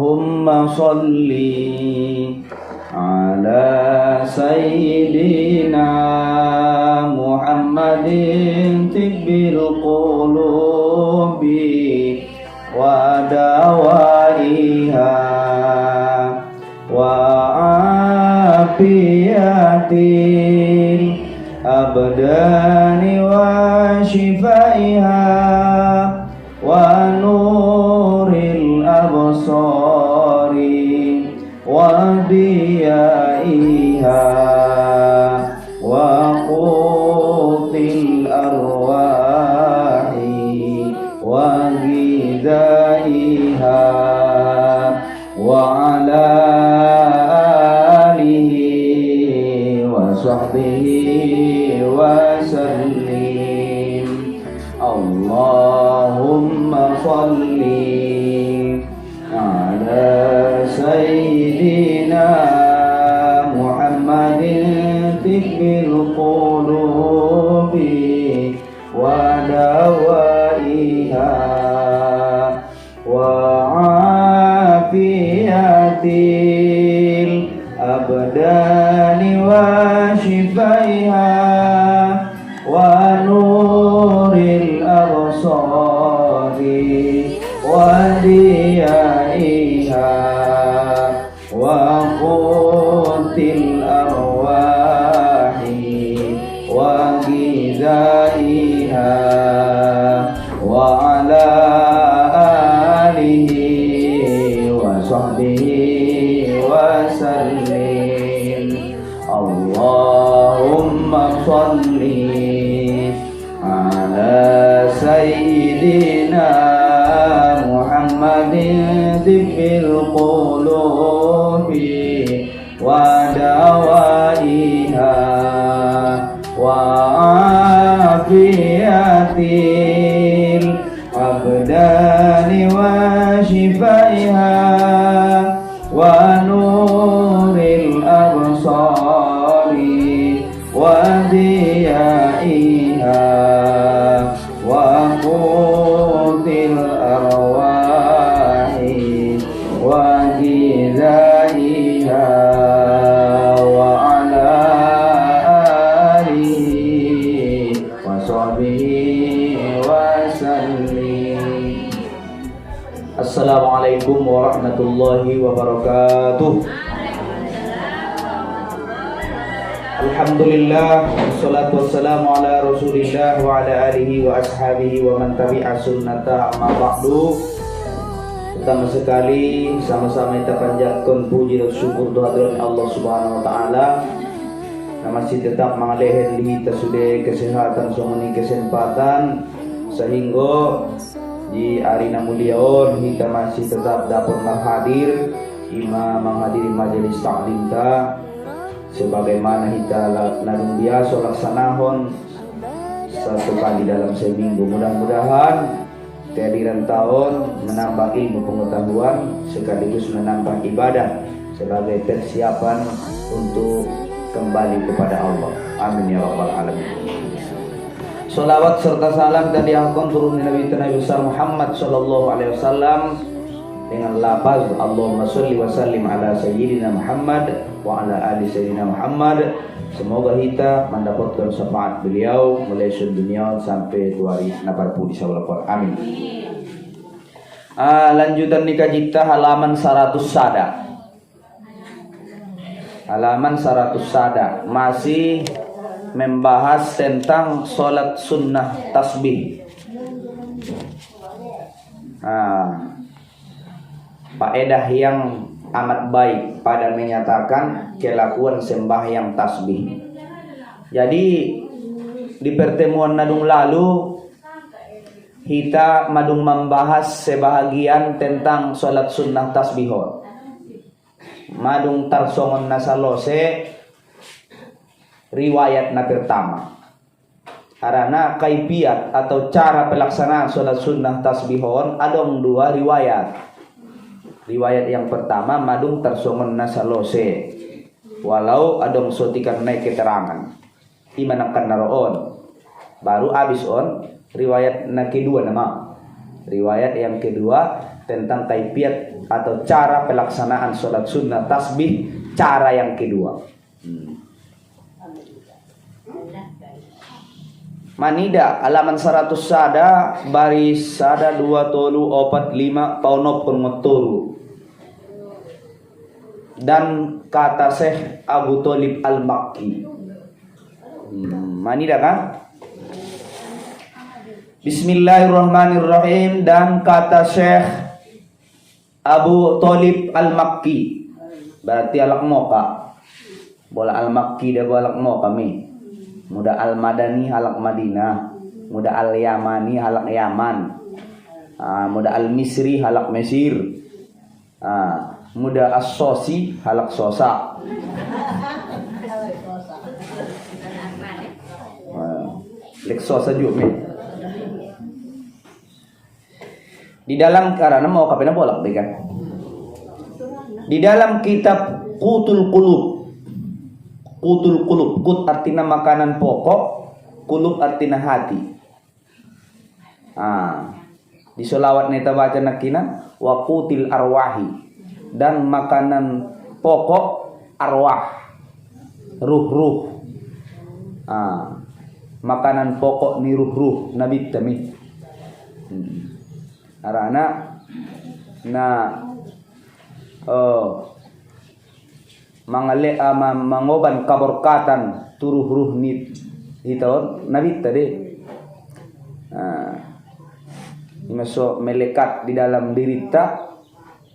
Allahumma salli ala sayyidina Muhammadin tibbil qulubi wa dawaiha wa afiyatil abdani wa shifaiha wa nuril absari wa diyaiha wa qutil arwahi wa ghidaiha wa ala alihi wa sahbihi wa sallim. Allahumma salli ala sayyidina Muhammadin tibbil qulubi wa dawaiha wa afiyatil abdani wa shifaiha wa nuril absari wa diyaiha wa qutil arwahi wa ghidaiha wa ala alihi wa sahbihi wa sallim. Allahumma salli ala sayyidina Muhammadin tibbil qulubi wa dawaiha wa afiyatil abdani wa shifaiha wa nuril absari wa diyaiha wa qutil arwahi wa ghidaiha wa ala alihi wa sahbihi wa sallim. Assalamualaikum warahmatullahi wabarakatuh. Alhamdulillah, wassalatu wassalamu ala rasulillah wa ala alihi wa ashabihi wa man tabi'a sunnata amma ba'du. Pertama sekali sama-sama kita panjatkan puji dan syukur kehadirat Allah Subhanahu wa taala. Masih tetap mengalehen kita sudah kesehatan sumuni kesempatan sehingga di arena muliaon kita masih tetap dapat menghadir menghadiri majelis taklim ta sebagaimana kita nadung biasa laksanahon satu kali dalam seminggu. Mudah-mudahan kehadiran tahun menambah ilmu pengetahuan sekaligus menambah ibadah sebagai persiapan untuk kembali kepada Allah. Amin ya rabbal alamin. Salawat serta salam dan diakan turun Nabi besar Muhammad sallallahu alaihi wasallam dengan lafaz Allahumma sholli wa sallim ala sayyidina Muhammad wa ala ali sayyidina Muhammad. Semoga kita mendapatkan syafaat beliau mulai dunia sampai 2040 insyaallah. Amin. Lanjutan nikah kita halaman 100 sada. Halaman 100 sada masih membahas tentang sholat sunnah tasbih. Faedah yang amat baik pada menyatakan kelakuan sembahyang tasbih. Jadi di pertemuan nadung lalu kita madung membahas sebahagian tentang sholat sunnah tasbihon. Madung tarsongon nasalose riwayat na pertama. Karena kaifiat atau cara pelaksanaan sholat sunnah tasbihon adong dua riwayat. Riwayat yang pertama madung tarsongon nasalose. Walau adong sotikan naik keterangan. Imanakan naroon. Baru abis on riwayat na kedua nama. Riwayat yang kedua tentang kaifiat atau cara pelaksanaan sholat sunnah tasbih, cara yang kedua. Manida halaman 100 sada baris sada 2 tolu 4 5 paunop pengetolu. Dan kata Syekh Abu Thalib Al-Makki. Manida kan? Bismillahirrahmanirrahim. Dan kata Syekh Abu Thalib Al-Makki. Berarti alak moka. Bola Al-Makki dia bola alak moka mi. Muda Al-Madani halak Madinah, muda Al-Yamani halak Yaman, muda Al-Misri halak Mesir, muda As-Sosi halak Sosa. Lek Sosa juga. Di dalam karena mau kapena bolak kan? Di dalam kitab Qutul Qulub. Qutul Qulub, qut artinya makanan pokok, qulub artinya hati. Di sholawat neta baca nakina wa qutil arwahi, dan makanan pokok arwah, ruh-ruh. Makanan pokok ni ruh-ruh nabi tami. Arana mangoban kaborkatan turuh ruh ni ito nabi tadi. Masuk melekat di dalam diri ta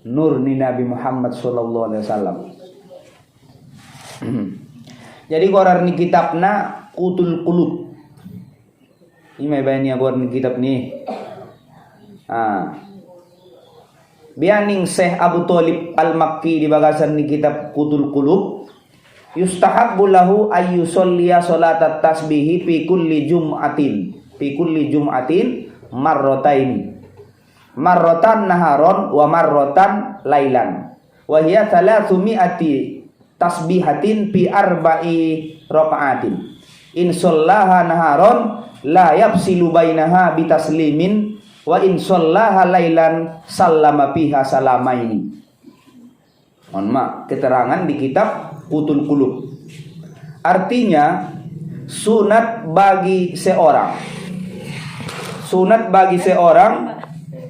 nur ni Nabi Muhammad sallallahu alaihi wasallam. Jadi korar ni kitabna Qutul Qulub. Ini bayani agor ni kitab ni. Bianing Syekh Abu Thalib Al-Makki di bagasan ni kitab Qutul Qulub, yustahabbu lahu ayyusolliya sholatat tasbihi fi kulli jum'atin marrataini, marratan naharon wa marratan lailan, wa hiya 300 tasbihatin fi arba'i raka'atin. In shallaha naharon la yafsilu bainaha bitaslimin, wa in shallaha lailan sallama fiha salamaini. Keterangan di kitab Qutul Qulub. Artinya sunat bagi seorang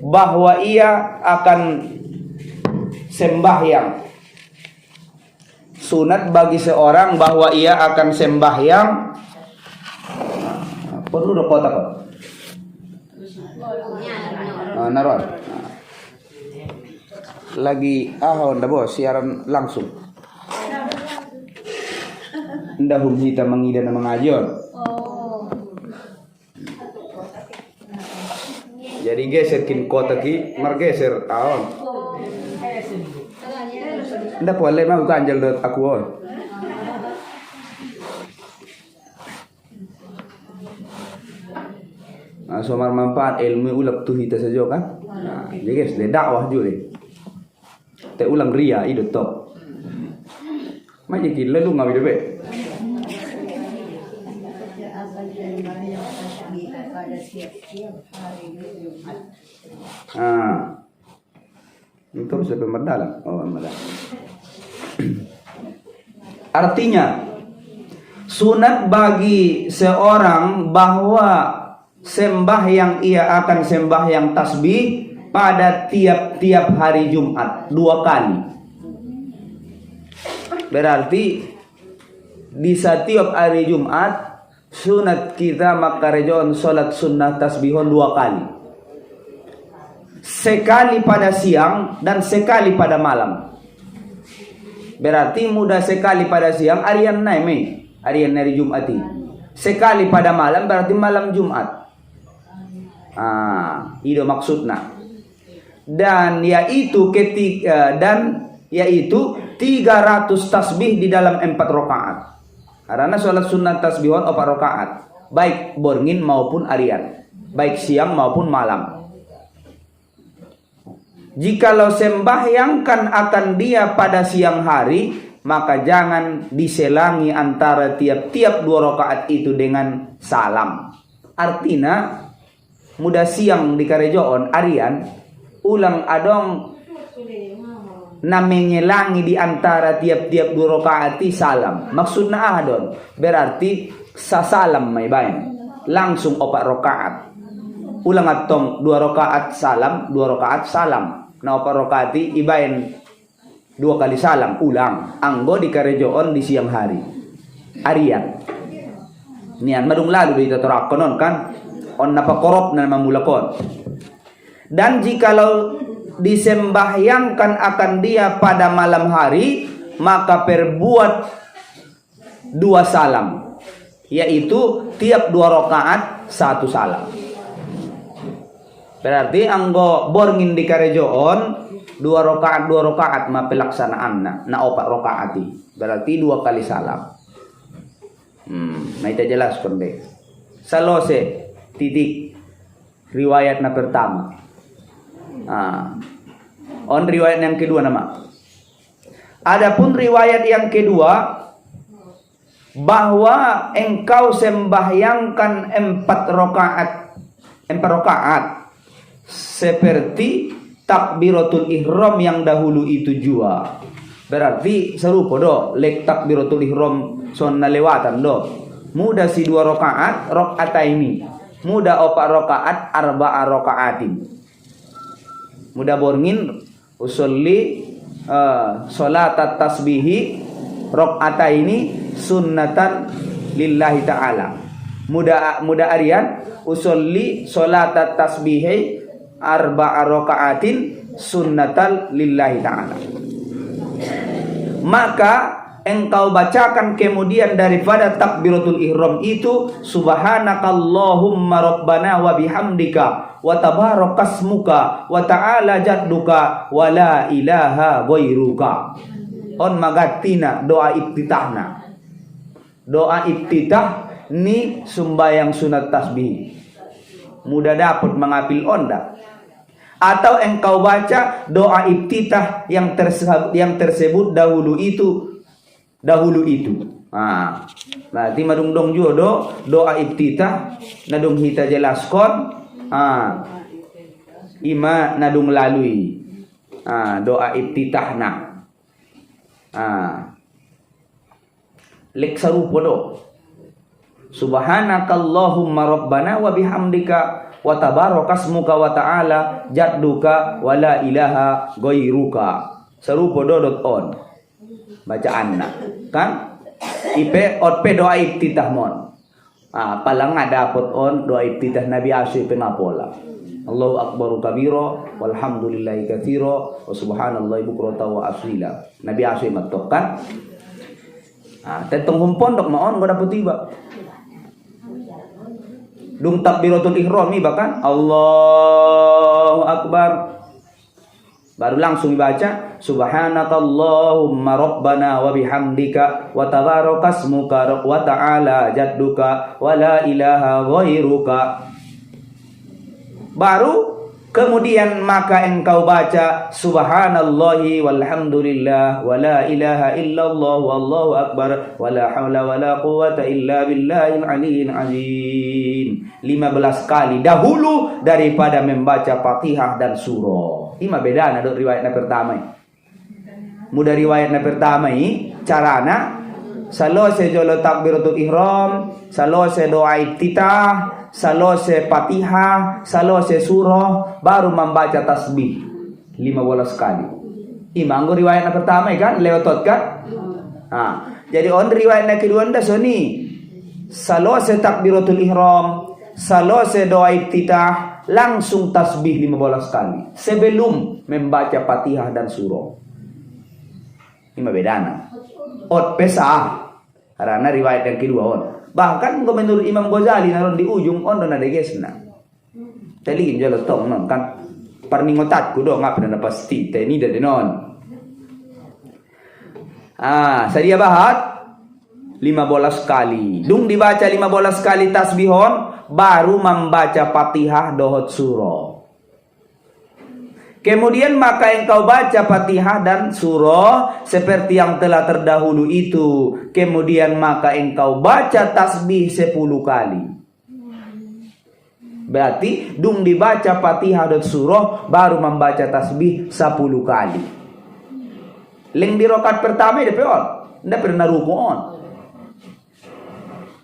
bahwa ia akan sembahyang. Sunat bagi seorang bahwa ia akan sembahyang. Perlu kotak kok. Naron. Lagi ahon dah bos siaran langsung. Ndah kita mengida dan mengajar. Jadi geserkin kota ki, margeser ahon. Ndah boleh mah bukan anjal dot aku on. Somar manfaat ilmu ulap tu kita saja kan. Jadi guys, le dakwah juga deh. Te ulang ria itu top. Macam kita lalu ngawi deh. Itu bisa pemerdalam. Artinya sunat bagi seorang bahwa sembahyang ia akan sembahyang tasbih pada tiap-tiap hari Jumat 2 kali. Berarti di setiap hari Jumat sunat kita makarejon salat sunnah tasbihon 2 kali. Sekali pada siang dan sekali pada malam. Berarti mudah sekali pada siang arian naik arian hari Jumati. Sekali pada malam berarti malam Jumat. Itu maksudnya. Dan yaitu 300 tasbih di dalam 4 rakaat. Karena sholat sunnah tasbihon 4 rakaat, baik borngin maupun arian, baik siang maupun malam. Jikalau sembahyangkan akan dia pada siang hari, maka jangan diselangi antara tiap-tiap 2 rakaat itu dengan salam. Artinya mudah siang di karejoon arian ulang adong na menyelangi di antara tiap-tiap 2 rakaat salam. Maksudna adon berarti sa salam may bayan langsung 4 rakaat. Ulang atong 2 rakaat salam, 2 rakaat salam. Na 4 rakaat ibayan 2 kali salam ulang. Anggo di karejoon di siang hari. Arian. Nian madung lalu di tatorakon kan on napakorop na mamulakon. Dan jikalau disembahyangkan akan dia pada malam hari, maka perbuat 2 salam, yaitu tiap 2 rakaat 1 salam. Berarti anggo borngin di karejoon 2 rakaat ma pelaksanaan na 4 rakaat. Berarti 2 kali salam. Nah kita jelaskan deh. Salose titik riwayat na pertama. On riwayat yang kedua nama. Adapun riwayat yang kedua bahwa engkau sembahyangkan 4 rakaat seperti takbiratul ihram yang dahulu itu jua. Berarti serupa do lek takbiratul ihram sonna lewatan do. Muda si 2 rakaat ini. Muda 4 rakaat arba'a rakaatin. Muda borngin usolli salat tasbihi ini sunnatan lillahi ta'ala. Muda arian usolli salat tasbihi arba'a rakaatin sunnatan lillahi ta'ala. Maka engkau bacakan kemudian daripada takbiratul ihram itu subhanakallahumma rabbana wa bihamdika wa tabarakasmuka wa ta'ala jadduka wa la ilaha ghairuka. On magatina doa iftitahna. Doa iftitah ni sumbayang sunat tasbih. Mudah dapat mengapil onda. Atau engkau baca doa iftitah yang tersebut dahulu itu. Berarti madungdong juga doa iftitah nadung hita jelaskan. Ima nadung lalui. Doa iftitahna. Lek sarupo do. Subhanakallahumma rabbana wa bihamdika wa tabarakasmuka wa ta'ala jadduka wa la ilaha ghairuka. Sarupo do.on. Bacaanna kan ipe otpe doa iftitah mon. Palang dapot on doa iftitah Nabi Asyik pengapola. Allahu akbaru kabira walhamdulillahi katsira wa subhanallahi bukrata wa asila. Nabi Asyik matok kan. Tetong humpondok maon go dapet tiba. Dung takbiratul ihram bahkan Allahu akbar. Baru langsung dibaca subhanakallahumma rabbana wa bihamdika wa tabarakasmuka wa ta'ala jadduka wa la ilaha ghairuka. Baru kemudian maka engkau baca subhanallahi walhamdulillah wa la ilaha illallah wallahu akbar wa la haula wa la quwata illa billahil aliyyil azim. 15 kali dahulu daripada membaca Fatihah dan surah. Ima beda na riwayat na pertama. Muda riwayat na pertama carana salose jolo takbiratul ihram, salose doa iftitah, salose Fatihah, salose surah, baru membaca tasbih 15 kali. Imanggo riwayat na pertama kan leotot kan? Jadi on riwayat na kedua nda soni. Salose takbiratul ihram, salose doa iftitah, langsung tasbih 15 kali sebelum membaca Fatihah dan surah. Ini bedana. Ot pesah. Karena riwayat yang kedua on. Bahkan menurut Imam Ghazali naron di ujung on don ada gesna. Tadi jalo tong non kan parningotatku do ngapa na pasti ini dari non. Sadia bahat 15 kali. Dung dibaca 15 kali tasbihon baru membaca Fatihah dohot surah. Kemudian maka engkau baca Fatihah dan surah seperti yang telah terdahulu itu. Kemudian maka engkau baca tasbih 10 kali. Berarti dung dibaca Fatihah dan surah baru membaca tasbih 10 kali. Leng di rakaat pertama dia peon, ndak pernah rukun.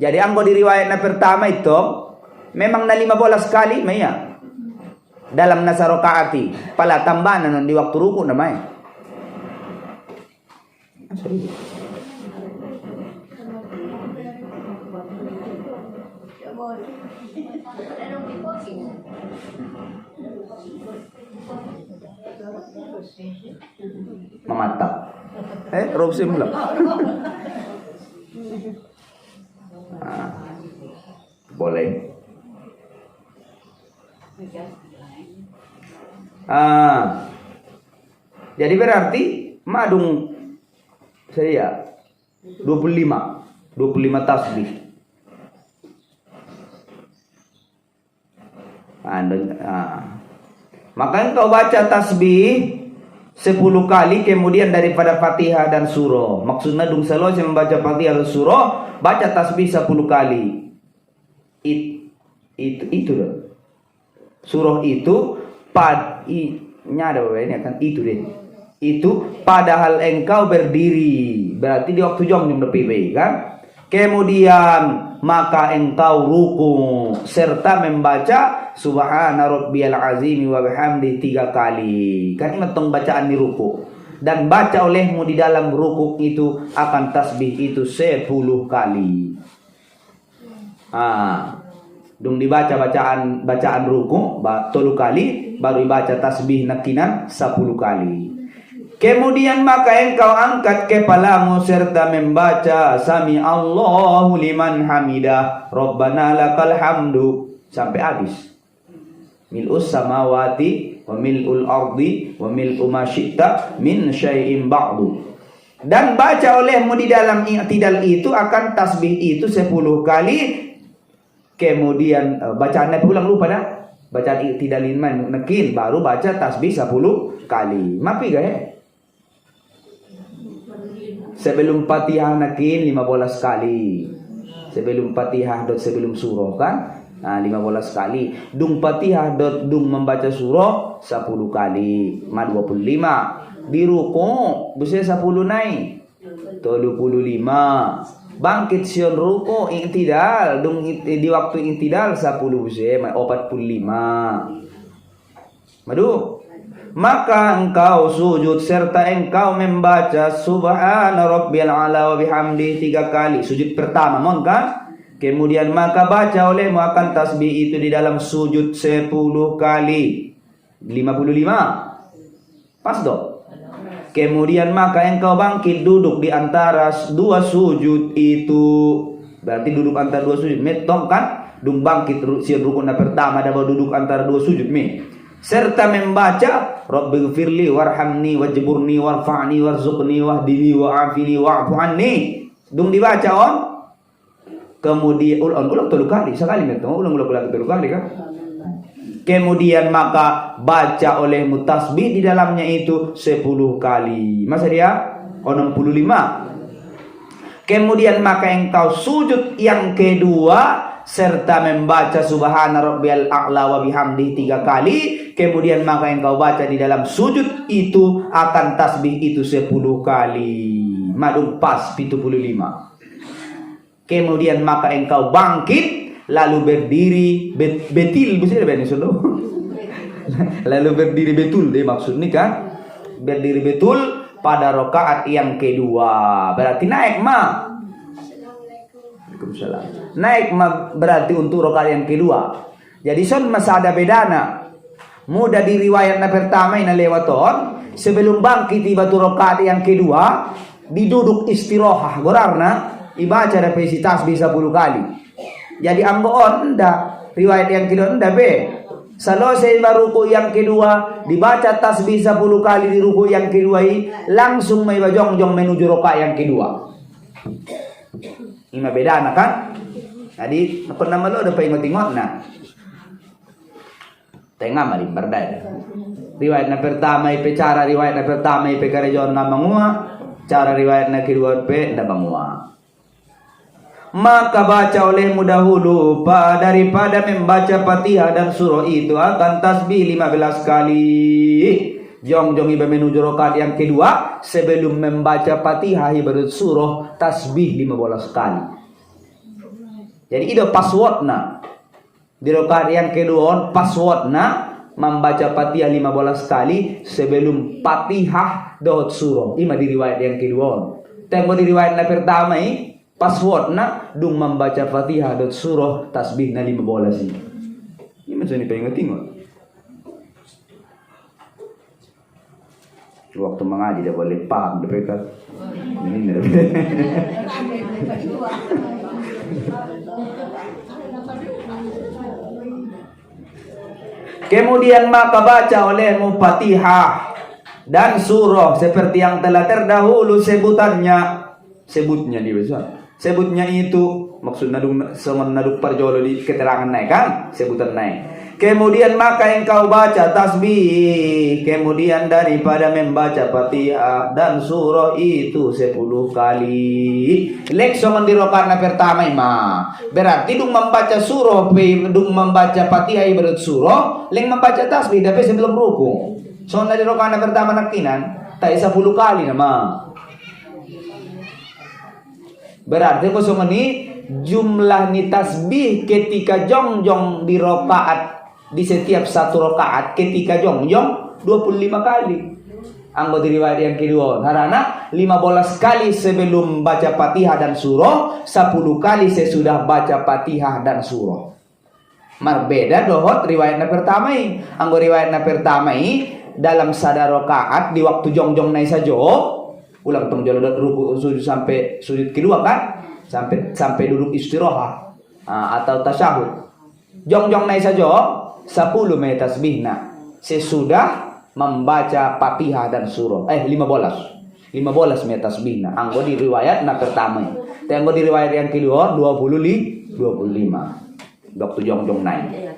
Jadi anggo di riwayat pertama itu memang na 15 kali maya. Dalam nasa rakaati, pala tambahan di waktu ruku namanya. Mematap. Robsim belum. Boleh. Jadi berarti madung saya 25 tasbih. Maka engkau baca tasbih 10 kali kemudian daripada Fatihah dan surah. Maksudnya dung selesai membaca Fatihah dan surah, baca tasbih 10 kali. Itu dong. Surah itu nyada ini akan itu deh. Itu padahal engkau berdiri, berarti di waktu jong lebih kan. Kemudian maka engkau ruku serta membaca Subhana Rabbiyal Azim wa bihamdi 3 kali. Kan ingat tong bacaan di ruku. Dan baca olehmu di dalam ruku itu akan tasbih itu 10 kali. Dung dibaca bacaan ruku 3 kali, baru dibaca tasbih nakinan 10 kali. Kemudian maka engkau angkat kepalamu serta membaca Sami Allahu liman hamidah Rabbana lakal hamdu sampai habis. Mil'us samawati wa mil'ul ardi wa mil'u ma syi'ta min syai'in ba'du. Dan baca olehmu di dalam i'tidal itu akan tasbih itu 10 kali. Kemudian bacaannya ulang lupa dah. Bacaan i'tidal iman nakin baru baca tasbih 10 kali. Mapi gak ya? Sebelum Fatihah nakin 15 kali. Sebelum Fatihah dot sebelum surah kan? 15 kali. Dung Fatihah dot dung membaca surah 10 kali. 25. Di ruku bisa 10 naik. 25. Bangkit sion ruku i'tidal dung di waktu i'tidal 10 bisa 45. Madu. Maka engkau sujud serta engkau membaca Subhana Rabbiyal A'la wa bihamdi 3 kali. Sujud pertama mon kan? Kemudian maka baca olehmu akan tasbih itu di dalam sujud 10 kali. 55. Pas dong. Kemudian maka engkau bangkit duduk di antara 2 sujud itu. Berarti duduk antara 2 sujud. Metong kan? Dung bangkit sian rukun pertama dan duduk antara 2 sujud me. Serta membaca Rabbighfirli warhamni wajburni warfa'ni warzuqni wahdini wa'afini wa'fu anni. Dung dibaca on. Kemudian ulang 3 kali. Sekali metong ulang 3 kali kan. Kemudian maka baca olehmu tasbih di dalamnya itu 10 kali. Masa dia 65. Kemudian maka engkau sujud yang kedua serta membaca Subhana Rabbiyal A'la wa bihamdi 3 kali. Kemudian maka engkau baca di dalam sujud itu akan tasbih itu 10 kali. Madung pas 75. Kemudian maka engkau bangkit lalu berdiri betil bisa bahasa Sunda. Lalu berdiri betul deh maksudnya kan. Berdiri betul pada rakaat yang kedua. Berarti naik ma. Naik berarti untuk rakaat yang kedua. Jadi son masa ada bedana. Mudah di riwayat pertama ini lewaton sebelum bangkit di batu rakaat yang kedua diduduk istirahah gorarna ibaca repetisi tasbih 10 kali. Jadi anggoon nda riwayat yang kedua nda be. Selesai ruku yang kedua dibaca tasbih 10 kali di ruku yang kedua langsung mai bajong-jong menuju rakaat yang kedua. Ini beda kan? Jadi apa nama lo ada pengingat nah. Tengah mari berdaya. Riwayat pertama ipe cara riwayat pertama ipe karejon ngamangua, cara riwayat kedua ipe nda bangua. maka baca olehmu dahulu daripada membaca Fatihah dan surah itu akan tasbih 15 kali. Jong iba menuju rakaat yang kedua, sebelum membaca Fatihah ibarat surah tasbih 15 kali. Jadi itu passwordna. Di rakaat yang kedua passwordna membaca Fatihah 15 kali sebelum Fatihah dot surah. Ima di riwayat yang kedua. Tengok di riwayat yang pertama ini passwordna dung membaca Fatihah dot surah tasbih na 15. Ini macam ni pengen tengok. Waktu mengaji dia boleh paham mereka. Ini kemudian maka baca olehmu Fatihah dan surah seperti yang telah terdahulu sebutnya di besar. Sebutnya itu maksud naduk parjolo di keterangan naik kan? Sebutan naik. Kemudian maka engkau baca tasbih. Kemudian daripada membaca Fatihah dan surah itu 10 kali. Lek soman di rakaat pertama ima. Berarti dung membaca surah, dung membaca Fatihah ibarat surah, lek membaca tasbih tapi sebelum ruku. Soalnya di rakaat pertama nakinan, tak 10 kali nama. Berarti kosong ini jumlah ni tasbih ketika jongjong di rakaat di setiap satu rakaat ketika jongjong 25 kali. Anggo di riwayat yang kedua, karena 15 kali sebelum baca Fatihah dan surah, 10 kali sesudah baca Fatihah dan surah. Berbeda dohot riwayat pertama ini. Anggo riwayat pertama ini dalam sadar rakaat di waktu jongjong naik saja. Ulang tong jalan ruku sujud sampai sujud kedua kan, sampai duduk istirahat atau tasyahud. Jongjong naik saja 10 menit tasbihna sesudah membaca Fatihah dan surah. 15 menit tasbihna. Anggo di riwayat pertama. Tengok di riwayat yang kedua 25. Waktu jongjong naik.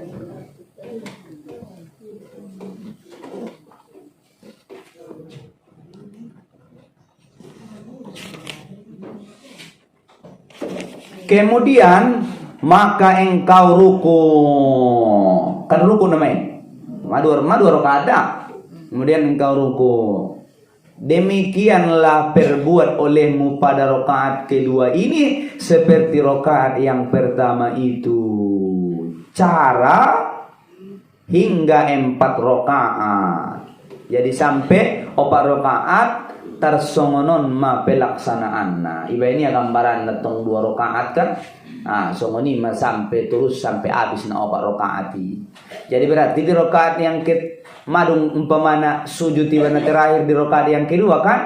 Kemudian maka engkau ruku. Kan ruku namanya. Madu rakaat ada. Kemudian engkau ruku. Demikianlah perbuat olehmu pada rakaat kedua ini seperti rakaat yang pertama itu. Cara hingga 4 rakaat. Jadi sampai 4 rakaat tarsongonon ma pelaksanaan. Iba ini gambaran datang 2 rakaat kan. Songoni ma sampai habis na 4 rakaat. Jadi berarti di rakaat yang madung umpamana sujud tiba terakhir di rakaat yang kedua kan.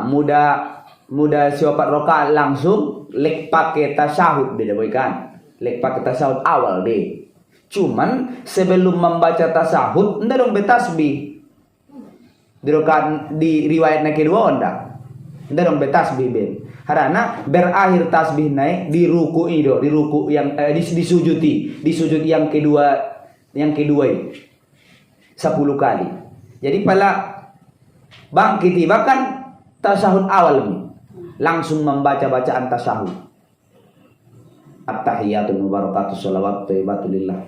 Muda si 4 rakaat langsung lek pakai tasyahud beda boy kan. Lek pakai tasyahud awal deh. Cuman sebelum membaca tasyahud ndak dong betasbih. Di riwayatnya kedua ndak dong betasbih ben. Karena berakhir tasbih naik di ruku itu, di ruku yang di sujud yang kedua 10 kali. Jadi pala bangkit bahkan tasyahud awal nih, langsung membaca bacaan tasyahud. At-tahiyatul mubarakatuh shalawat thayyibatu lillah.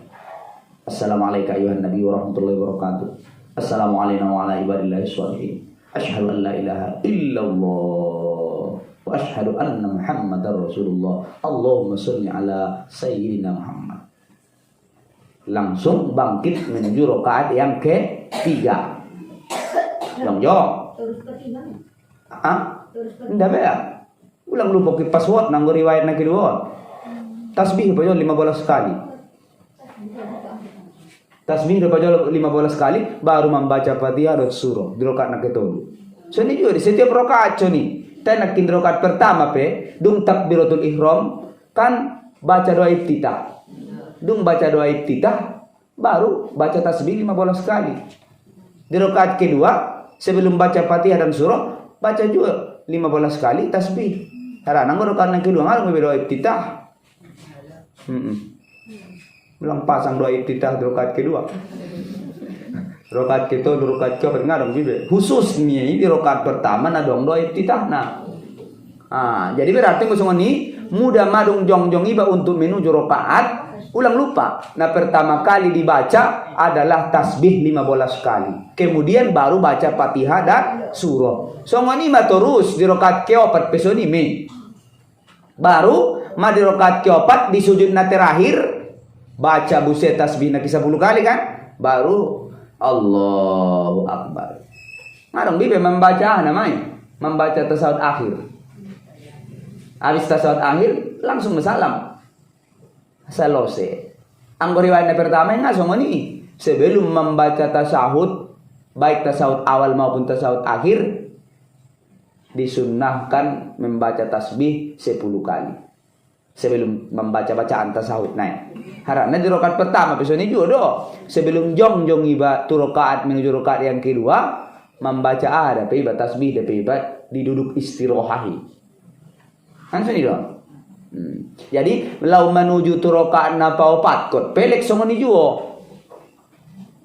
Assalamualaikum ayuhan nabi wa rahmatullahi wabarakatuh. Assalamualaikum wa ala ibadillahi sholihin. Asyhadu an la ilaha illallah wa asyhadu anna muhammadar rasulullah. Allahumma sholli ala sayyidina Muhammad. Langsung bangkit menuju rakaat yang ketiga. Jong. Ndak bea. Ulang lupa ke password nang riwayat na kedua. Tasbih baca 15 kali. Tasbih baca 15 kali baru membaca Fatihah dan surah di rakaat na kedua. So ini juga di setiap rakaat nih. Tenak kin rakaat pertama dung takbiratul ihram kan baca doa iftitah. Dung baca doa iftitah baru baca tasbih 15 kali. Di rakaat kedua sebelum baca Fatihah dan surah baca juga 15 kali tasbih. Karena rakaat yang kedua ngarep doa iftitah. Bilang pasang doa iftitah di rakaat kedua. Rakaat kedua rakaat keempat ngarep juga. Khususnya di rakaat pertama na dong doa iftitah nah. Jadi berarti musuh ini mudah madung jong-jong iba untuk menuju rakaat, ulang lupa. Nah, pertama kali dibaca adalah tasbih 15 kali. Kemudian baru baca Fatihah dan surah. Songoni ma terus di rakaat keopat pesoni me. Baru ma di rakaat keopat di sujud na terakhir baca buset tasbih na 10 kali kan? Baru Allahu Akbar. Ngadong bibe membaca namanya, membaca tasawuf akhir. Habis tasawuf akhir langsung bersalam. Selesai. Anggo riwayat pertama yang ngasong ini sebelum membaca tasawuf, baik tasawuf awal maupun tasawuf akhir, disunnahkan membaca tasbih 10 kali sebelum membaca bacaan tasawuf naik. Harapnya di rakaat pertama besok ini juga doh. Sebelum jong iba tu rakaat menuju rakaat yang kedua membaca ada iba tasbih da iba diduduk istirahahi. Kan sini dong. Jadi lau menuju tu rakaat na paopat kot pelek songoni juo.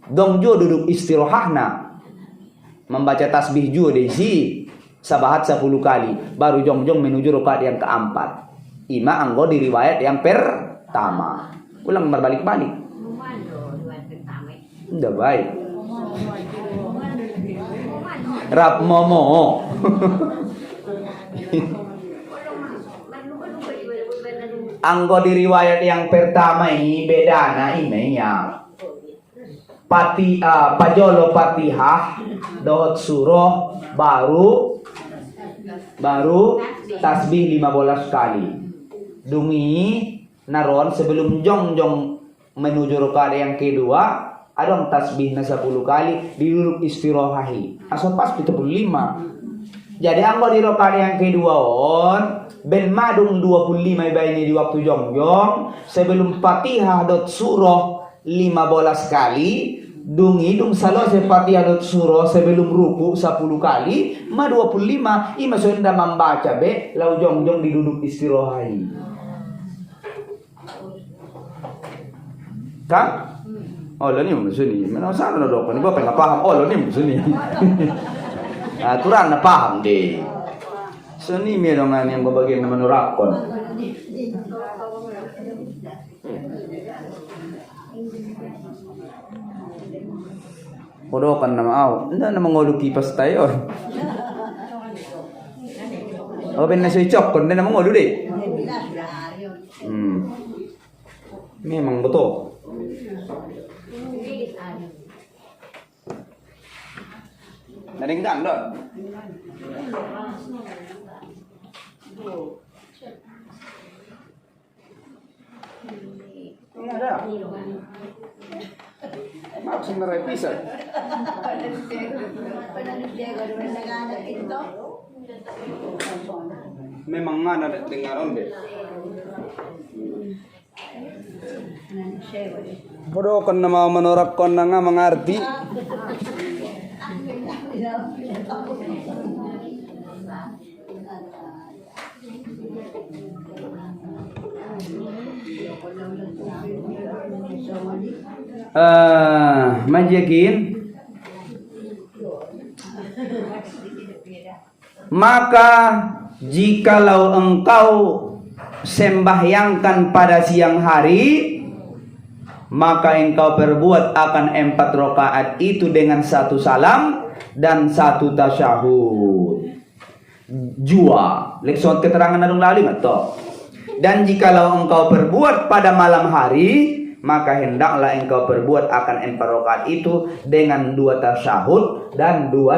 Dong juo duduk istirahahna. Membaca tasbih juo desi sabahat 10 kali baru jong menuju rakaat yang keempat. Ima anggo di riwayat yang pertama. Ulang berbalik-balik. Udah baik. Rap momo. Anggo di riwayat yang pertama ini bedana ini ya. Pajolo Fatihah dohot surah baru tasbih 15 kali. Dungi naron sebelum jong menuju rakaat yang kedua adong tasbih na 10 kali duduk istirahahi. Aso pas 75. Jadi anggo di rakaat yang kedua on ben madung 25 iba ini di waktu jong sebelum Fatihah dot surah 15 kali dungi dung selesai Fatihah dot surah sebelum ruku 10 kali ma 25 ima sudah membaca be lau jong diduduk istirahahi. Kan? Oh, lo ni musuni. Mana sana lo dok? Ni bapak nggak paham. Oh, lo ni musuni. Kurang na paham deh. Seni medongan yang bagian nama nurakon. Podo kan nama au. Nda nama ngolu kipas tayo. Oh, ben nasi cok kon nama ngolu deh. Memang betul. Ada yang dong. Ini ada. Maaf sebenarnya bisa. Memang mana dengar onde. Bodoh kan nama menorak kon nga mengerti. Majekin maka jikalau engkau sembahyangkan pada siang hari maka engkau perbuat akan 4 rakaat itu dengan 1 salam dan 1 tasyahud. Jua lekson keterangan adung lalim atau dan jikalau engkau perbuat pada malam hari maka hendaklah engkau perbuat akan 4 rakaat itu dengan 2 tasyahud dan 2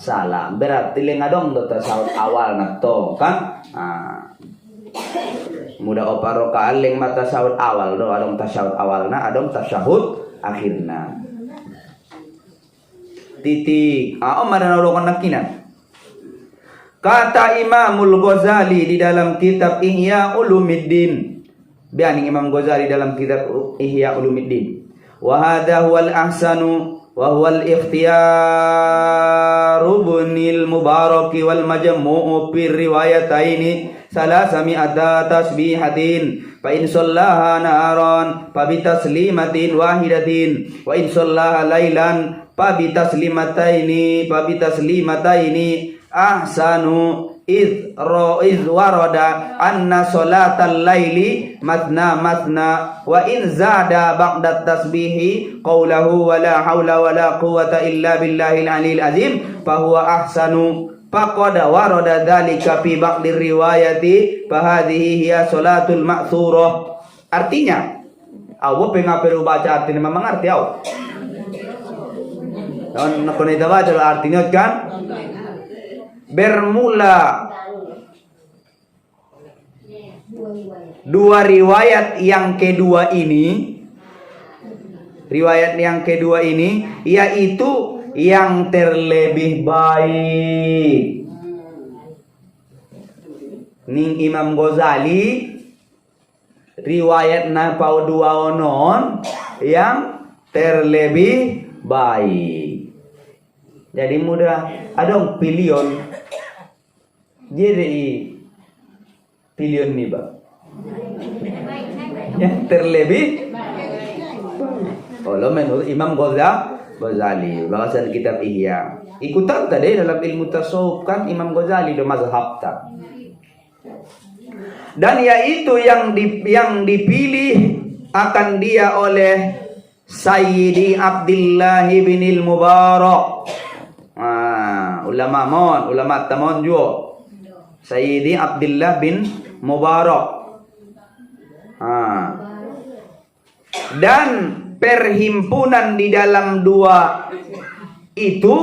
salam. Berarti lengadong 2 tasyahud awal nato kan. Mudah opar rakaat leng mata tasyahud awal do adong tasyahud awalna adong tasyahud akhirna. Titik. Marana ulokan nakinan. Kata Imamul Ghazali di dalam kitab Ihya Ulumuddin. Bianing Imam Ghazali dalam kitab Ihya Ulumuddin. Wa hadha huwal ahsanu wa huwal ikhtiyaru bunil mubaraki wal majmu'u fi riwayataini salasami'ata tasbihatin fa in sallaha naharan fa bi taslimatin wahidatin wa in sallaha lailan fa bi taslimataini ahsanu iz warada anna salatal laili matna matna wa in zada ba'da tasbihi qawluhu wala haula wala quwwata illa billahil aliyil azim fahuwa ahsanu faqad warada dzalika fi ba'dir riwayati fa hadhihi hiya salatul ma'thurah. Artinya awo pengaperu baca artinya memang arti awo dan nak kita baca artinya kan bermula dua riwayat yang kedua ini, yaitu yang terlebih baik. Ning Imam Ghazali riwayat na pau dua onon yang terlebih baik. Jadi mudah ada pilihan. Jadi pilihan nih bang. Yang terlebih. Kalau menurut Imam Ghazali, bahasan kitab Ihya. Ikutan tadi dalam ilmu tasawuf kan Imam Ghazali do mazhab tak. Dan yaitu yang dipilih akan dia oleh Sayyidi Abdullah bin Mubarak. Ulama tamon juga. Sayyidi Abdullah bin Mubarak. Dan perhimpunan di dalam dua itu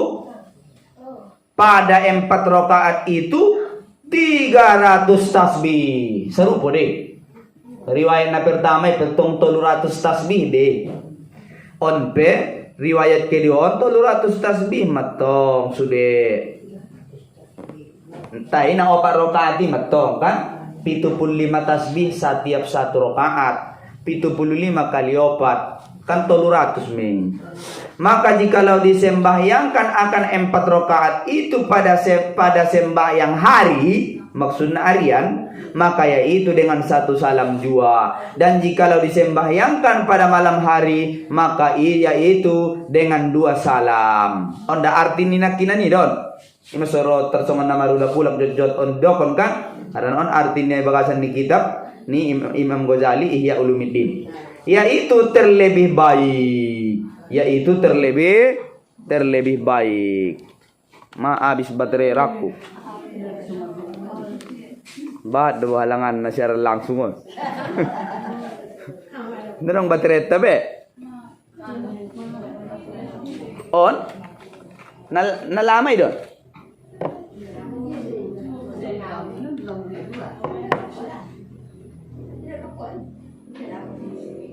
pada 4 rakaat itu 300 tasbih. Serupa deh. Riwayat na pertama petong 300 tasbih deh. Onpe riwayat kedua 300 tasbih matong sudah. Entah na 4 rakaat matong kan 75 tasbih setiap 1 rakaat. 75 kali 4 kan 300 ming. Maka jikalau disembahyangkan akan 4 rakaat itu pada sembahyang hari, maksudnya harian, maka yaitu dengan 1 salam jua. Dan jikalau disembahyangkan pada malam hari, maka yaitu dengan 2 salam. Onda arti ninakinan ni don. Ima soro tersongan nama rula pula jod on dokon kan? Karena on artinya bagasan di kitab ni Imam Ghazali Ihya Ulumuddin. Yaitu terlebih baik. Terlebih baik. Habis baterai raku. Bat do halangan na share langsung on. Nerong baterai tabe. On. Nalamay doon.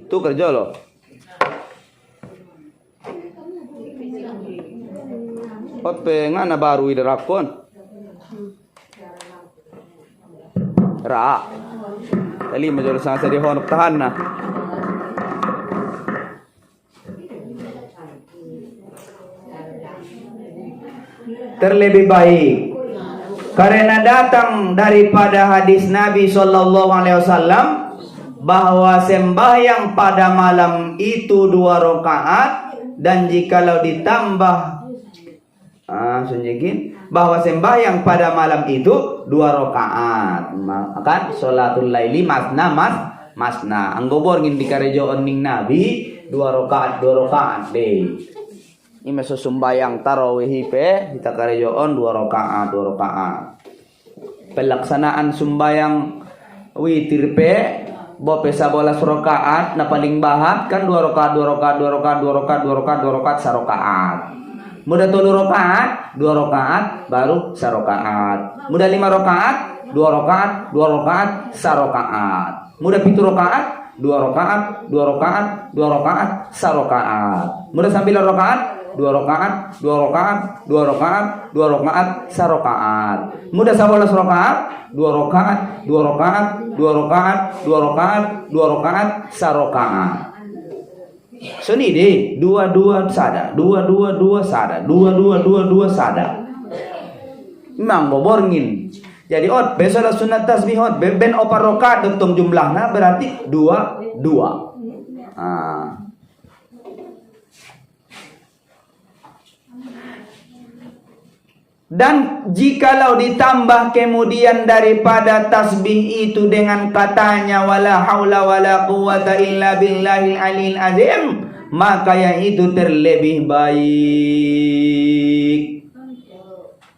Tu kerja lo. Ope ngana baru ida rakon. Ra. Tali major sang sa dihon tahan na. Terlebih baik karena datang daripada hadis Nabi sallallahu alaihi wasallam bahwa sembahyang pada malam itu 2 rakaat dan jikalau ditambah bahwa sembahyang pada malam itu 2 rakaat maka sholatul laili masna anggobor ngin dikarejoon ning Nabi 2 rakaat deh ini sumbayang tarawih pe kita karejoon 2 rakaat pelaksanaan sumbayang witir pe bope 11 rakaat na paling bahat kan 2 rakaat sarakaat. Mudah 3 rakaat 2 rakaat baru sarakaat. Mudah 5 rakaat 2 rakaat sarakaat. Mudah 7 rakaat 2 rakaat sarakaat. Mudah 9 rakaat 2 rakaat sarakaat. Mudah 11 rakaat 2 rakaat sarakaat. So ni deh 2 sada. 2 sada. Memang boborngin. Jadi besok sunat tasbih ben 4 rakaat dong jumlahnya berarti 2. Dan jikalau ditambah kemudian daripada tasbih itu dengan katanya wala haula wala quwata illa billahil aliyil azim, maka yang itu terlebih baik.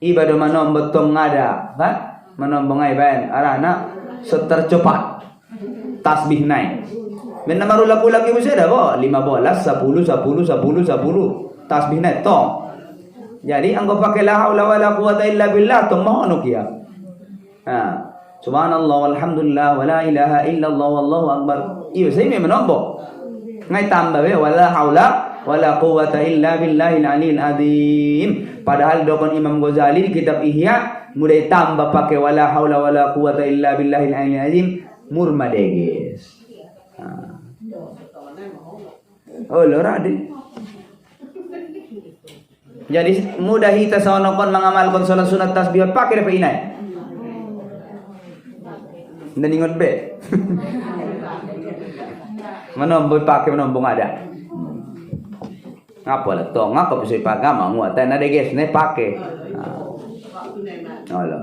Ibadah manombot tong ngada, kan? Manombong ay bayan, arana setercepat tasbih naik. Benar baru lagu-lagu bisa dah kok 15, 10, 10, 10, 10 tasbih naik tong. Jadi anggo pakai la haula wala quwata illa billah tong mohon kia. Subhanallah walhamdulillah wala ilaha illallah wallahu akbar. Iyo saya memang nombok. Ngai tambah wala haula wala quwata illa billahil aliyil azim. Padahal dokon Imam Ghazali di kitab Ihya mulai tambah pakai wala haula wala quwata illa billahil aliyil azim murmadeges. Oh lora deh. Jadi mudah kita sonokon mengamalkan salat sunat tasbih pakai apa inai. Dan ingat be. Menombong pakai menombong ada. Ngapa lah toh ngapa bisa pakai mau ada nade guys ne pakai. Allah.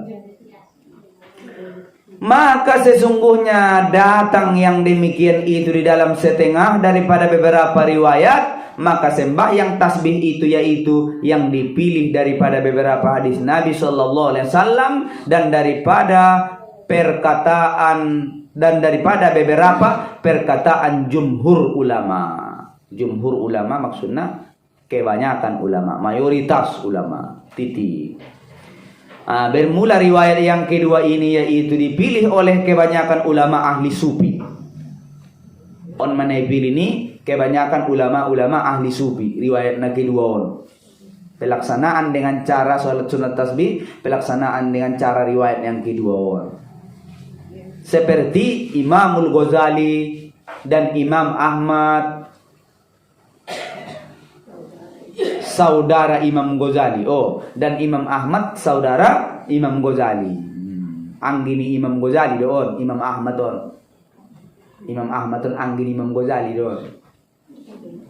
Maka sesungguhnya datang yang demikian itu di dalam setengah daripada beberapa riwayat. Maka sembahyang tasbih itu yaitu yang dipilih daripada beberapa hadis Nabi Sallallahu Alaihi Wasallam dan daripada beberapa perkataan jumhur ulama. Jumhur ulama maksudnya kebanyakan ulama, mayoritas ulama. Titik. Bermula riwayat yang kedua ini yaitu dipilih oleh kebanyakan ulama ahli sufi. On mana pilih ini? Kebanyakan ulama-ulama ahli sufi riwayat kedua pelaksanaan dengan cara salat sunat tasbih, pelaksanaan dengan cara riwayat yang kedua seperti Imamul Ghazali dan Imam Ahmad saudara Imam Ghazali dan Imam Ahmad saudara Imam Ghazali. Anggini Imam Ghazali doon Imam Ahmad doon Imam Ahmad doon anggini Imam Ghazali doon.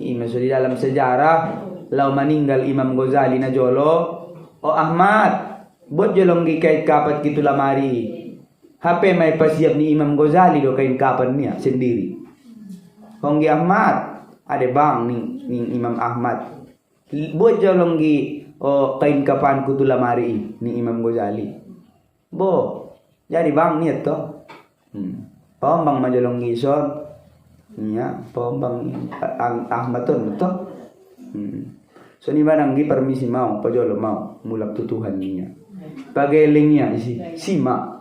Masuk di dalam sejarah lau meninggal Imam Ghazali na jolo Ahmad buat jolong gikait kapat gitu lamari HP may pasiap ni Imam Ghazali do kain kapan niya sendiri Honggi Ahmad ada bang ni Imam Ahmad buat jolong gi kain kapan kutu lamari ni Imam Ghazali jadi bang niat to pambang majolong gison ya pembang Ahmad tuh betul. So ni barang di permisi mau pajolo mau mulak tutuhan niya. Pagelingnya sima.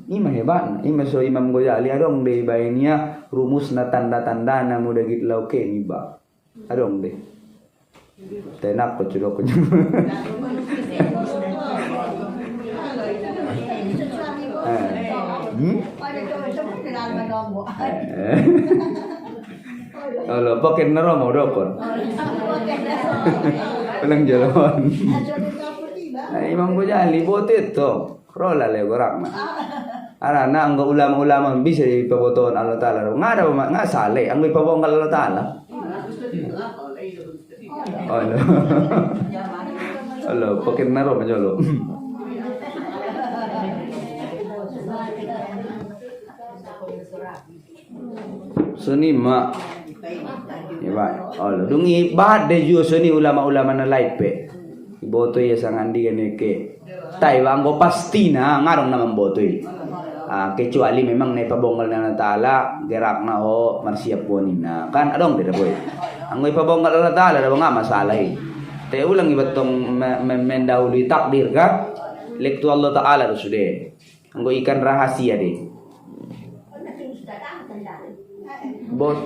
Ima hebat. Ima so Imam Ghazali adong deh bayinya rumus na tanda-tanda na muda git lauke ni ba. Adong deh. Tenak ko chulo ko. Kalau pakai nero mau dokon. Pulang jalan. Imam Ghazali botet to. Rola le gorak na. Arana ang ulama-ulama bisa ipaboton Allah Taala. Ngada nga sale ang ipabong Allah Taala. Allah pakai nero majolo. Suni mak Iba, Allah. Dungi bade ju suni ulama-ulama na laipe. Boto ya sangandi ke. Tai wanggo pasti na ngarong naman boto kecuali memang ne pabonggal na Taala gerak na marsiap ponin na kan adong tidak boy. Ang ipabonggal na Taala daw nga masalah Te ulang ibat tong mendahului takdir ka. Lektu Allah Taala sudah. Anggo ikan rahasia deh. Bot.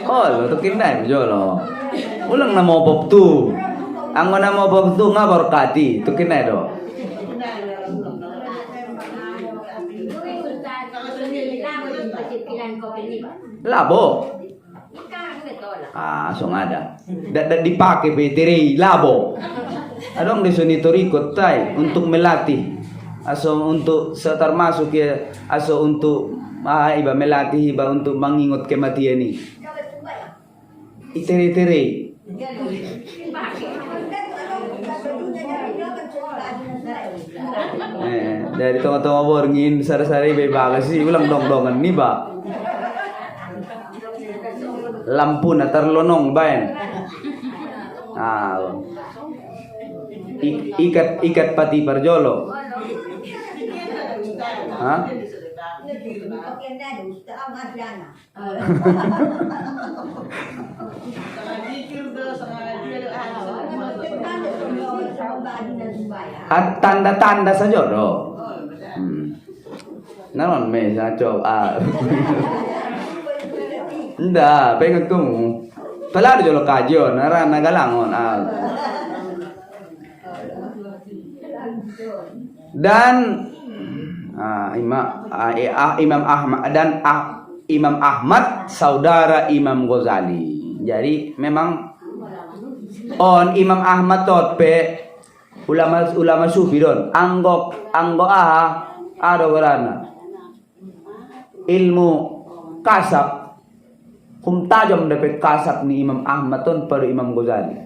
Lo tukin dai jolo. Ulang na mo pop tu. Anggo na mo pop tu nga berkati. Tukin dai do. Labo. Song ada. Dipakai veteri labo. Adong disunitor ikut tai untuk melatih. Aso untuk termasuk ya aso untuk iba melatih iba untuk mengingat kematian ini. Iteri-teri. Dari tengah-tengah borngin sari-sari bebas sih ulang dong-dongan nih ba. Lampu na terlonong bayan. Ikat pati parjolo. Hah? Tanda-tanda saja do. Nanon me sa coba. Nda, pengen kamu. Pelar jolo kajo, nara nagalangon. Dan Imam Ahmad dan Imam Ahmad saudara Imam Ghazali. Jadi memang Imam Ahmad pe ulama sufi don anggo ada berana ilmu kasab tajam dapat kasab ni Imam Ahmad ton pada Imam Ghazali.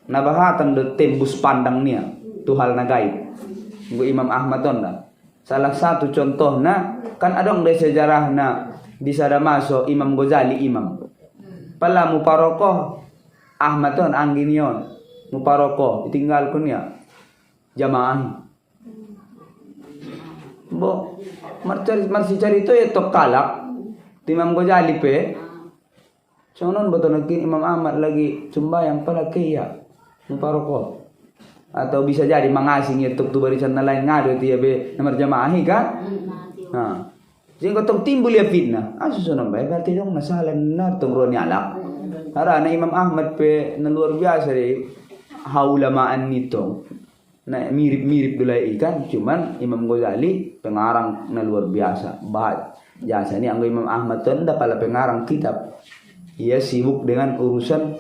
Nabahatan de tembus pandang nia tu hal na gaib. Nggo Imam Ahmad ton dah. Salah satu contohna kan ada dari sejarahna bisa ada masuk Imam Ghazali imam. Pala muparokoh Ahmad ton angginion muparokoh tinggal kunya jamaah. Bo marsi carito ya tok kalak Imam Ghazali pe. Sonon betul lagi Imam Ahmad lagi sembahyang pala kaya muparokoh. Atau bisa jadi mengasing itu tu barisan lain ngado dia be nomor jamaah kan. Sehingga tong timbul ya fitnah. Susunan bae berarti dong masalah na tong roni alak. Karena Imam Ahmad pe na luar biasa deh haulamaan nito. Na mirip-mirip dulai ikan cuman Imam Ghazali pengarang na luar biasa. Jasa ni anggo Imam Ahmad tu nda pala pengarang kitab. Ia sibuk dengan urusan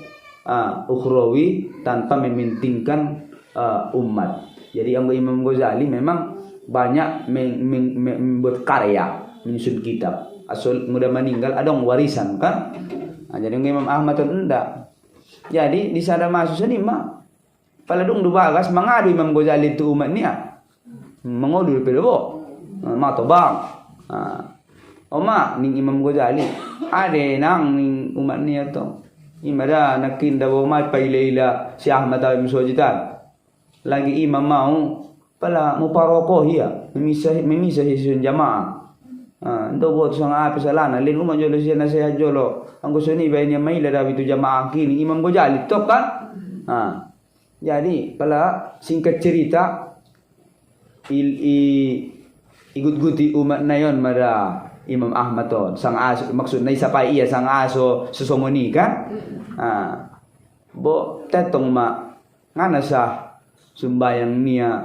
ukhrawi tanpa mementingkan umat. Jadi Imam Ghazali memang banyak membuat karya, menyusun kitab. Asal mudah meninggal ada warisan kan. Jadi Imam Ahmad itu enggak. Jadi di sana masuk sini mah. Paladung dua bagas mengadu Imam Ghazali itu umatnya. Mengodur pedebo. Mato bang. Oma ning Imam Ghazali ade nang ning umatnya to. Imada nakinda bo mai paileila si Ahmad bin Sojitan. Lagi imam mau pala muparokoh ya memisah hisun jamaah. Ndo buat sang apa salana lin umma jolo siya nasihat jolo. Ang gusto ni bayi niya may larabi tu jamaah kini Imam Ghazali to kan. Jadi pala singkat cerita igut-guti umat na yon mada Imam Ahmad to sang aso maksud na isa pa iya sang aso susumuni kan. Bo tetong ma ngana sa sumbayang niya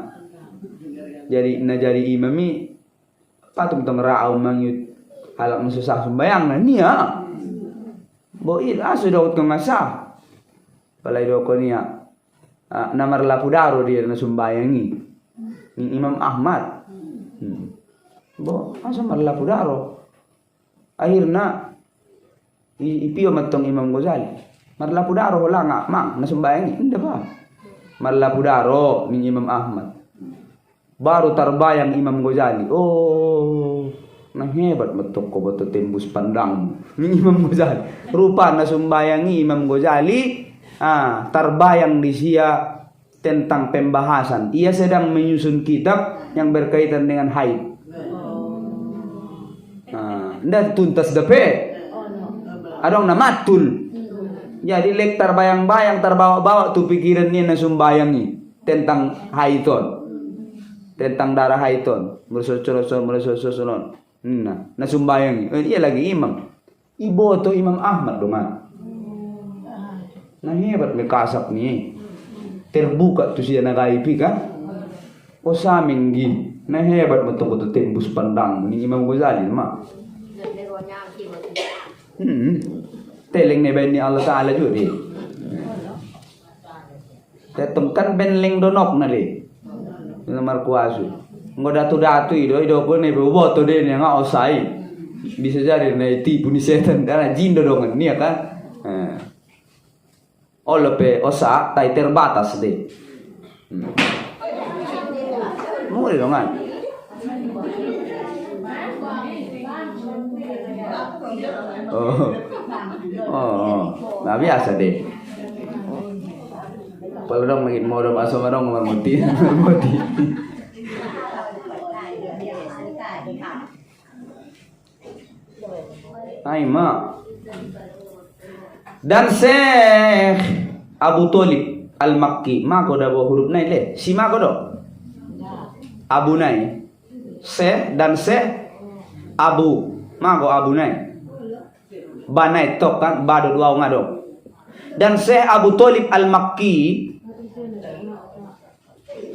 jadi imami patung tong raaw mangyut halak masusah sumbayang na niya bo aso daw kang asa palay daw ko niya namar lapudaro dia na sumbayang ni Imam Ahmad bo aso mar lapudaro akhirna ipiyo matong Imam Ghazali mar lapudaro wala nga mang na sumbayang ni hindi ba Marlapudaro ni Imam Ahmad. Baru terbayang Imam Ghazali. Nah hebat betul ko betul tembus pandang ni Imam Ghazali. Rupa na sumbayangi Imam Ghazali. Terbayang di sia tentang pembahasan. Ia sedang menyusun kitab yang berkaitan dengan haid. Nda tuntas dape. Adong namatul. Jadi lek terbayang-bayang terbawa-bawa tuh pikirannya na sumbayangi tentang haidon. Tentang darah haidon. Mersosoron. Na sumbayangi. Iya lagi imam. Ibo to Imam Ahmad dong. Nah hebat may kasap ni. Terbuka tuh siya nagaipi kan. O sa amin gin. Nah hebat betul-betul tembus pandang ni Imam Ghazali mah. Teleng ni ben ni Allah Taala juga di. Tetengkan ben ling donok na li. Nomor kuasu. Ngo datu-datu ido pun ni buat tu dia yang ngau sai. Bisa jadi na tipu ni setan karena jin dodongan ni kan. Olepe osa tai terbatas deh. Kamu di dongan. Nah biasa deh. Kalau dong makin mau dong asal dong mermuti. Aima. Dan Syekh Abu Thalib Al-Makki, mako dah bawa huruf naik le. Si mako do. Abu naik. Syekh dan Syekh Abu, mako Abu naik. Ba naik tok kan, ba do dua ngado. Dan Syekh Abu Thalib Al-Makki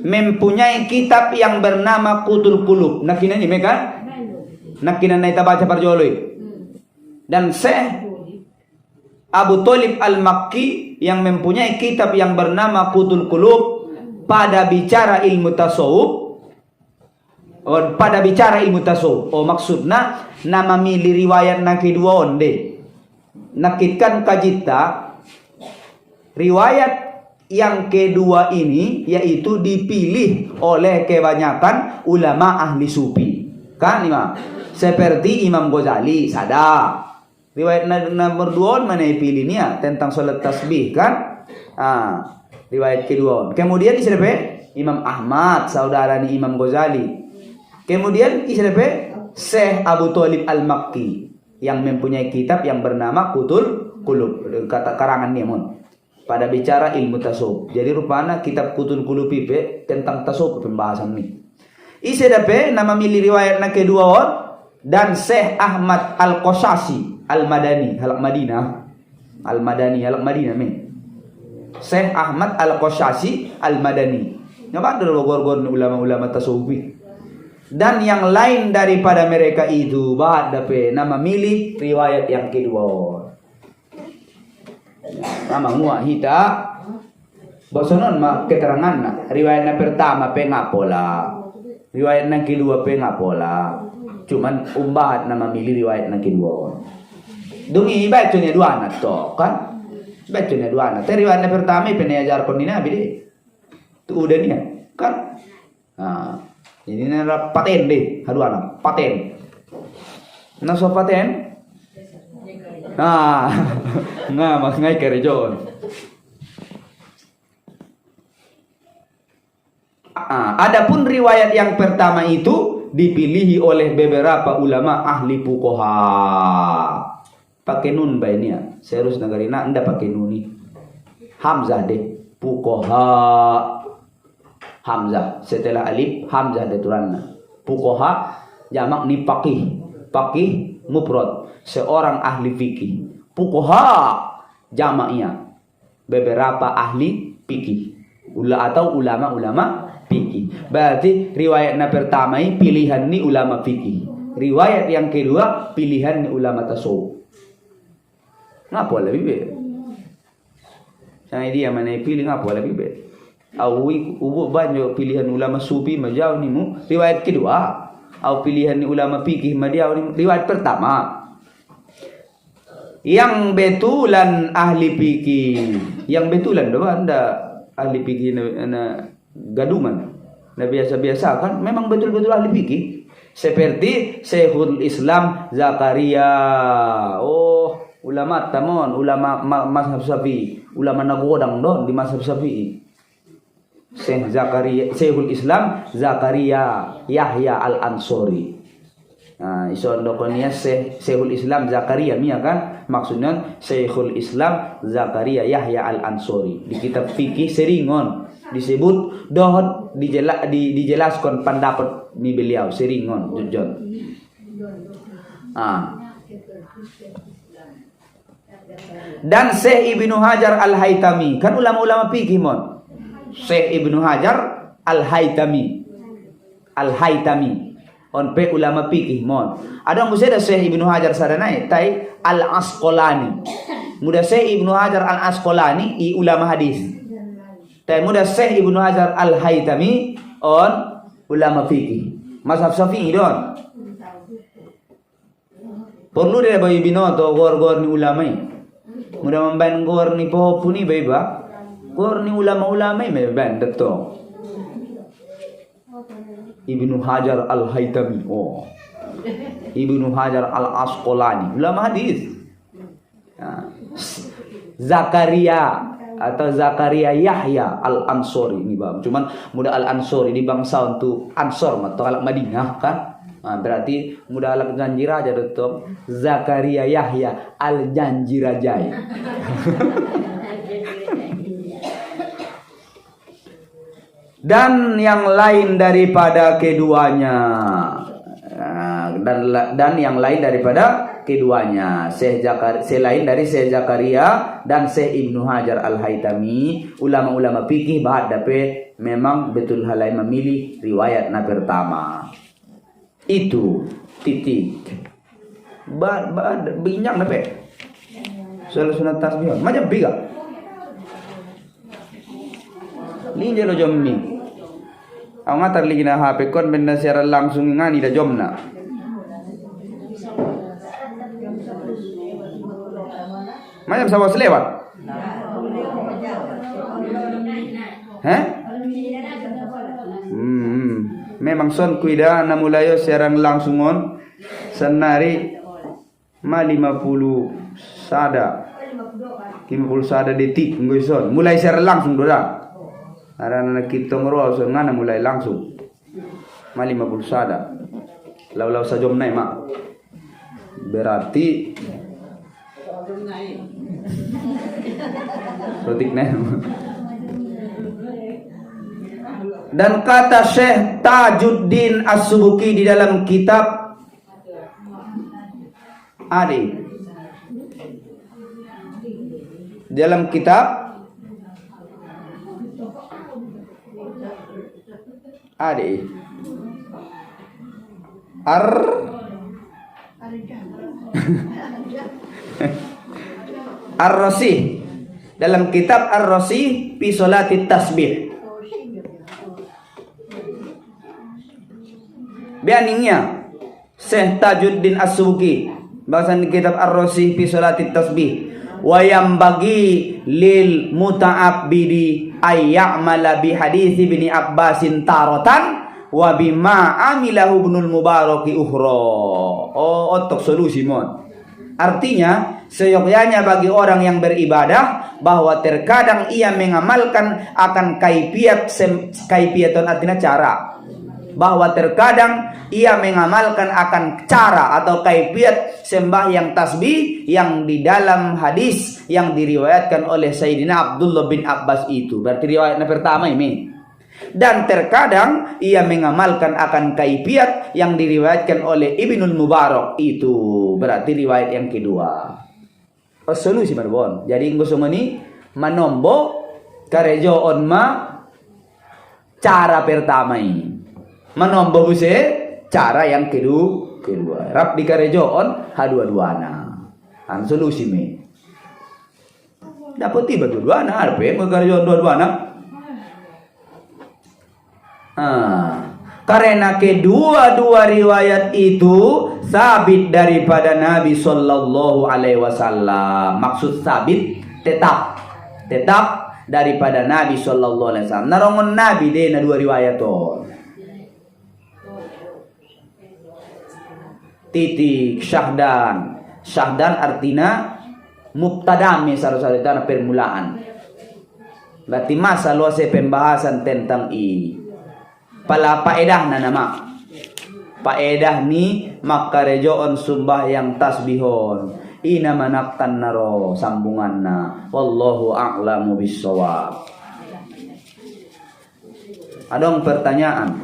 mempunyai kitab yang bernama Qutul Qulub. Nakina ni meka? Nakina naik baca parjoloi. Dan Syekh Abu Thalib Al-Makki yang mempunyai kitab yang bernama Qutul Qulub pada bicara ilmu tasawuf. Pada bicara ilmu tasawuf. Maksudnya nama milih riwayat na kedua onde. Nakitkan kajita riwayat yang kedua ini yaitu dipilih oleh kebanyakan ulama ahli sufi. Kan Imam? Seperti Imam Ghazali, sada. Riwayat nomor 2 mana pilih ni ya tentang salat tasbih kan? Riwayat kedua. Kemudian siapa? Imam Ahmad, saudara ni Imam Ghazali. Kemudian siapa? Syekh Abu Thalib Al-Makki yang mempunyai kitab yang bernama Qutul Qulub. Kata karangan ni mon. Pada bicara ilmu tasawuf. Jadi rupanya kitab Qutul Qulub pipe tentang tasawuf pembahasan ni. Isi dape nama milih riwayat na kedua on dan Syekh Ahmad Al-Qasasi Al-Madani halak Madinah. Al-Madani halak Madinah me. Syekh Ahmad Al-Qasasi Al-Madani. Ngapa ada gor-gor ulama-ulama tasawuf. Dan yang lain daripada mereka itu bah dape nama milih riwayat yang kedua. Nama mua hita bosonon ma keterangan na riwayat na pertama pe ngapola riwayat na kedua pe ngapola cuman umbahat nama milih riwayat na kedua dungi baconya dua na to kan baconya dua na te riwayat na pertama pe ne ajar kon ni nabi de tu udah ni kan ini na paten deh haduana paten na so paten nga mas ngai kerejon. Adapun riwayat yang pertama itu dipilih oleh beberapa ulama ahli fuqaha. Pakai nun baiknya. Serius negarina anda pakai nuni. Hamzah deh. Fuqaha. Hamzah setelah alif hamzah deh turanna. Fuqaha jamak ni faqih. Faqih mufrad. Seorang ahli fikih. Fuqaha jamaknya beberapa ahli fikih atau ulama-ulama fikih. Berarti riwayat na pertama ini pilihan ni ulama fikih. Riwayat yang kedua pilihan ni ulama tasawuf. Ngapa lebih baik? Saya dia mana pilih ngapa lebih baik? Ubu banyak pilihan ulama sufi majau ni mu riwayat kedua. Au pilihan ni ulama fikih majau ni riwayat pertama. Yang betulan ahli fikih, yang betulan doa anda ahli fikih na gadungan, na biasa-biasa kan, memang betul-betul ahli fikih. Seperti Syekhul Islam Zakaria, ulama tamon, ulama mazhab Syafi'i, ulama nagodang don di mazhab Syafi'i. Syekh Zakaria, Syekhul Islam Zakaria Yahya Al-Ansori. Ison dokonia Syekhul Islam Zakaria mia kan maksudnya Syekhul Islam Zakaria Yahya Al-Ansori di kitab fikih seringon disebut dohot dijelaskan pendapat ni beliau seringon jujur. Dan Syekh Ibnu Hajar Al-Haytami kan ulama-ulama fikih mon. Syekh Ibnu Hajar Al-Haytami on pe ulama fikih mon. Ada musada Syekh Ibnu Hajar sadanai tai Al-Asqalani. Muda Syekh Ibnu Hajar Al-Asqalani i ulama hadis. Tai muda Syekh Ibnu Hajar Al-Haytami on ulama fikih. Mazhab Syafi'i don. Perlu dia bagi binoto gor-gor ni ulama ni. Muda memban gor ni popu ni beba. Gor ni ulama-ulama ni memban betul. Ibnu Hajar Al-Haytami. Oh. Ibnu Hajar Al-Asqalani, ulama hadis. Zakaria atau Zakaria Yahya Al-Ansori ini bang. Cuman muda Al-Ansori di bangsa untuk Ansor atau alak Madinah kan. Nah, berarti muda alak Janjiraja itu Zakaria Yahya Al-Janjirajai. Dan yang lain daripada keduanya. Dan yang lain daripada keduanya, selain dari Syekh Zakaria dan Syekh Ibnu Hajar Al-Haytami, ulama-ulama fikih bahad dapat memang betul halai memilih riwayat na pertama. Itu titik. Bincang dapat. Soal sunat tasbih. Macam biga. Linje lo jomni. Ang ngatar lagi na HP kon benda secara langsung ngani da jomna. Macam sawas lewat. Hah? Memang son kuida na mulayo serang langsungon senari ma 50 sada. 50 sada detik ngoy son. Mulai serang langsung doang. Karena kita ngeroh so ngana mulai langsung. Ma 50 sada. Law sajom nai mak. Berarti Rotik nai. Dan kata Syekh Tajuddin As-Subuki di dalam kitab dalam kitab Ar-Rasih, dalam kitab Ar-Rasih fi Sholatit Tasbih. Bianingnya Syekh Tajuddin As-Subuki bahasan di kitab Ar-Rasih fi Sholatit Tasbih, wa yambagi lil muta'abbidi ay ya'mala bi hadits Ibnu Abbasin taratan wa bima amilahu Ibnul Mubarak ukhra. Oh, otok solusi mon. Artinya, seyogyanya bagi orang yang beribadah bahwa terkadang ia mengamalkan akan kaifiatun artinya cara. Bahwa terkadang ia mengamalkan akan cara atau kaifiat sembahyang tasbih yang di dalam hadis yang diriwayatkan oleh Sayyidina Abdullah bin Abbas itu. Berarti riwayatnya pertama ini. Dan terkadang ia mengamalkan akan kaifiat yang diriwayatkan oleh Ibnul Mubarak itu. Berarti riwayat yang kedua. Solusi marbon. Jadi ngosomani manombo karejo onma cara pertama ini. Manombo buse cara yang kedua. Rap di karejo on ha-dua-duana. An solusi me. Dapat tiba dua-duana arpe karejo dua-duana. Karena kedua-dua riwayat itu sabit daripada Nabi Sallallahu Alaihi Wasallam. Maksud sabit tetap daripada Nabi Sallallahu Alaihi Wasallam. Narongon Nabi deh na dua riwayat to. Titik syahdan artinya mubtada misalnya permulaan. Berarti masa luas pembahasan tentang pala paedah na nama. Paedah ni makarejoon sumbah yang tasbihon. Ina manaktan naro sambungan na. Wallahu a'lamu bissawab. Adong pertanyaan?